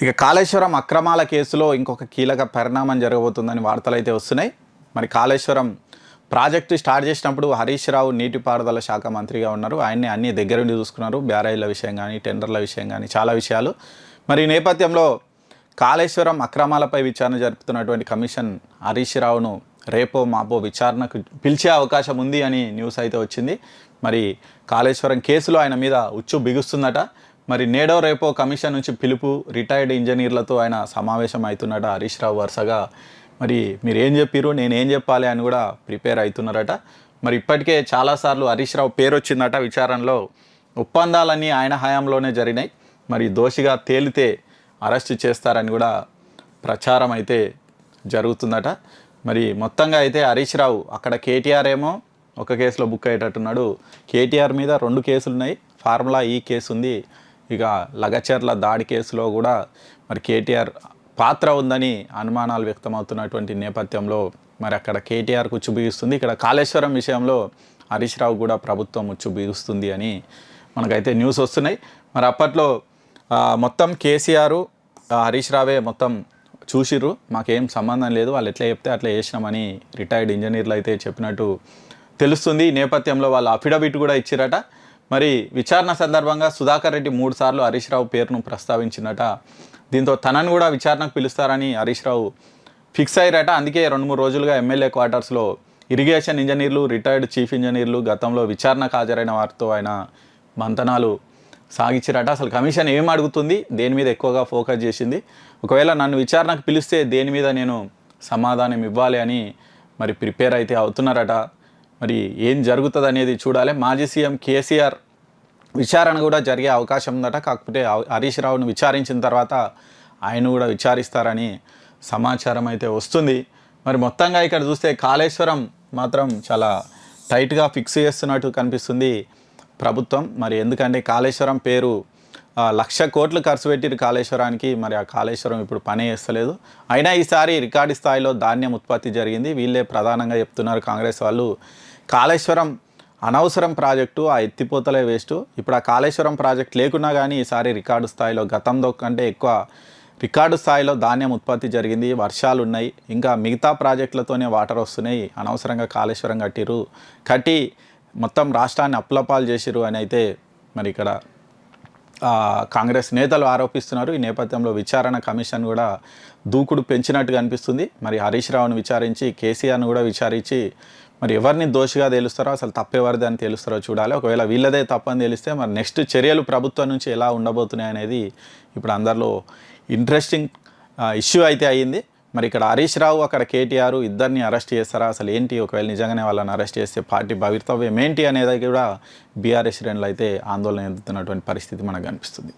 ఇక కాళేశ్వరం అక్రమాల కేసులో ఇంకొక కీలక పరిణామం జరగబోతుందని వార్తలు అయితే వస్తున్నాయి. మరి కాళేశ్వరం ప్రాజెక్టు స్టార్ట్ చేసినప్పుడు హరీష్ రావు నీటిపారుదల శాఖ మంత్రిగా ఉన్నారు. ఆయన్ని అన్ని దగ్గరుండి చూసుకున్నారు. బ్యారేజ్ల విషయం కానీ, టెండర్ల విషయం కానీ చాలా విషయాలు. మరి ఈ నేపథ్యంలో కాళేశ్వరం అక్రమాలపై విచారణ జరుపుతున్నటువంటి కమిషన్ హరీష్ రావును రేపో మాపో విచారణకు పిలిచే అవకాశం ఉంది అని న్యూస్ అయితే వచ్చింది. మరి కాళేశ్వరం కేసులో ఆయన మీద ఉచ్చు బిగుస్తుందట. మరి నేడో రేపో కమిషన్ నుంచి పిలుపు, రిటైర్డ్ ఇంజనీర్లతో ఆయన సమావేశం అవుతున్నట హరీష్ రావు వరుసగా. మరి మీరు ఏం చెప్పారు, నేను ఏం చెప్పాలి అని కూడా ప్రిపేర్ అవుతున్నారట. మరి ఇప్పటికే చాలాసార్లు హరీష్ రావు పేరు వచ్చిందట విచారణలో. ఒప్పందాలన్నీ ఆయన హయాంలోనే జరిగినాయి. మరి దోషిగా తేలితే అరెస్ట్ చేస్తారని కూడా ప్రచారం అయితే జరుగుతుందట. మరి మొత్తంగా అయితే హరీష్ రావు అక్కడ కేటీఆర్ ఏమో ఒక కేసులో బుక్ అయ్యేటట్టున్నాడు. కేటీఆర్ మీద 2 కేసులు ఉన్నాయి. ఫార్ములా ఈ కేసు ఉంది. ఇక లగచర్ల దాడి కేసులో కూడా మరి కేటీఆర్ పాత్ర ఉందని అనుమానాలు వ్యక్తమవుతున్నటువంటి నేపథ్యంలో మరి అక్కడ కేటీఆర్ ఉచ్చు బిగుస్తుంది. ఇక్కడ కాళేశ్వరం విషయంలో హరీష్ రావు కూడా ప్రభుత్వం ఉచ్చు బిగుస్తుంది అని మనకైతే న్యూస్ వస్తున్నాయి. మరి అప్పట్లో మొత్తం కేసీఆర్ హరీష్ రావే మొత్తం చూసిర్రు, మాకేం సంబంధం లేదు, వాళ్ళు ఎట్లా చెప్తే అట్లా చేసినామని రిటైర్డ్ ఇంజనీర్లు అయితే చెప్పినట్టు తెలుస్తుంది. ఈ నేపథ్యంలో వాళ్ళు అఫిడవిట్ కూడా ఇచ్చిరట. మరి విచారణ సందర్భంగా సుధాకర్ రెడ్డి 3 సార్లు హరీష్ రావు పేరును ప్రస్తావించినట. దీంతో తనను కూడా విచారణకు పిలుస్తారని హరీష్ రావు ఫిక్స్ అయ్యారట. అందుకే 2-3 రోజులుగా ఎమ్మెల్యే క్వార్టర్స్లో ఇరిగేషన్ ఇంజనీర్లు, రిటైర్డ్ చీఫ్ ఇంజనీర్లు, గతంలో విచారణకు హాజరైన వారితో ఆయన మంతనాలు సాగించారట. అసలు కమిషన్ ఏం అడుగుతుంది, దేని మీద ఎక్కువగా ఫోకస్ చేసింది, ఒకవేళ నన్ను విచారణకు పిలిస్తే దేని మీద నేను సమాధానం ఇవ్వాలి అని మరి ప్రిపేర్ అయితే అవుతున్నారట. మరి ఏం జరుగుతుంది అనేది చూడాలి. మాజీ సీఎం కేసీఆర్ విచారణ కూడా జరిగే అవకాశం ఉందట. కాకపోతే హరీష్ రావును విచారించిన తర్వాత ఆయన కూడా విచారిస్తారని సమాచారం అయితే వస్తుంది. మరి మొత్తంగా ఇక్కడ చూస్తే కాళేశ్వరం మాత్రం చాలా టైట్గా ఫిక్స్ చేస్తున్నట్టు కనిపిస్తుంది ప్రభుత్వం. మరి ఎందుకంటే కాళేశ్వరం పేరు 1,00,000 కోట్లు ఖర్చు పెట్టిరు కాళేశ్వరానికి. మరి ఆ కాళేశ్వరం ఇప్పుడు పనే చేస్తలేదు. అయినా ఈసారి రికార్డు స్థాయిలో ధాన్యం ఉత్పత్తి జరిగింది. వీళ్ళే ప్రధానంగా చెప్తున్నారు కాంగ్రెస్ వాళ్ళు, కాళేశ్వరం అనవసరం ప్రాజెక్టు, ఆ ఎత్తిపోతలే వేస్ట్. ఇప్పుడు ఆ కాళేశ్వరం ప్రాజెక్ట్ లేకున్నా కానీ ఈసారి రికార్డు స్థాయిలో గతంలో కంటే ఎక్కువ రికార్డు స్థాయిలో ధాన్యం ఉత్పత్తి జరిగింది. వర్షాలు ఉన్నాయి, ఇంకా మిగతా ప్రాజెక్టులతోనే వాటర్ వస్తున్నాయి. అనవసరంగా కాళేశ్వరం కట్టి మొత్తం రాష్ట్రాన్ని అప్పులపాలు చేసిరు అని అయితే మరి ఇక్కడ కాంగ్రెస్ నేతలు ఆరోపిస్తున్నారు. ఈ నేపథ్యంలో విచారణ కమిషన్ కూడా దూకుడు పెంచినట్టుగా అనిపిస్తుంది. మరి హరీష్ రావును విచారించి, కేసీఆర్ను కూడా విచారించి మరి ఎవరిని దోషిగా తేలుస్తారో, అసలు తప్పెవరిది అని తేలుస్తారో చూడాలి. ఒకవేళ వీళ్ళదే తప్పని తెలిస్తే మరి నెక్స్ట్ చర్యలు ప్రభుత్వం నుంచి ఎలా ఉండబోతున్నాయి అనేది ఇప్పుడు అందరిలో ఇంట్రెస్టింగ్ ఇష్యూ అయితే అయ్యింది. మరి ఇక్కడ హరీష్ రావు, అక్కడ కేటీఆర్ ఇద్దరిని అరెస్ట్ చేస్తారా, అసలు ఏంటి, ఒకవేళ నిజంగానే వాళ్ళని అరెస్ట్ చేస్తే పార్టీ భవితవ్యం ఏంటి అనేది కూడా బీఆర్ఎస్ శ్రేణులు అయితే ఆందోళన చెందుతున్నటువంటి పరిస్థితి మనకు కనిపిస్తుంది.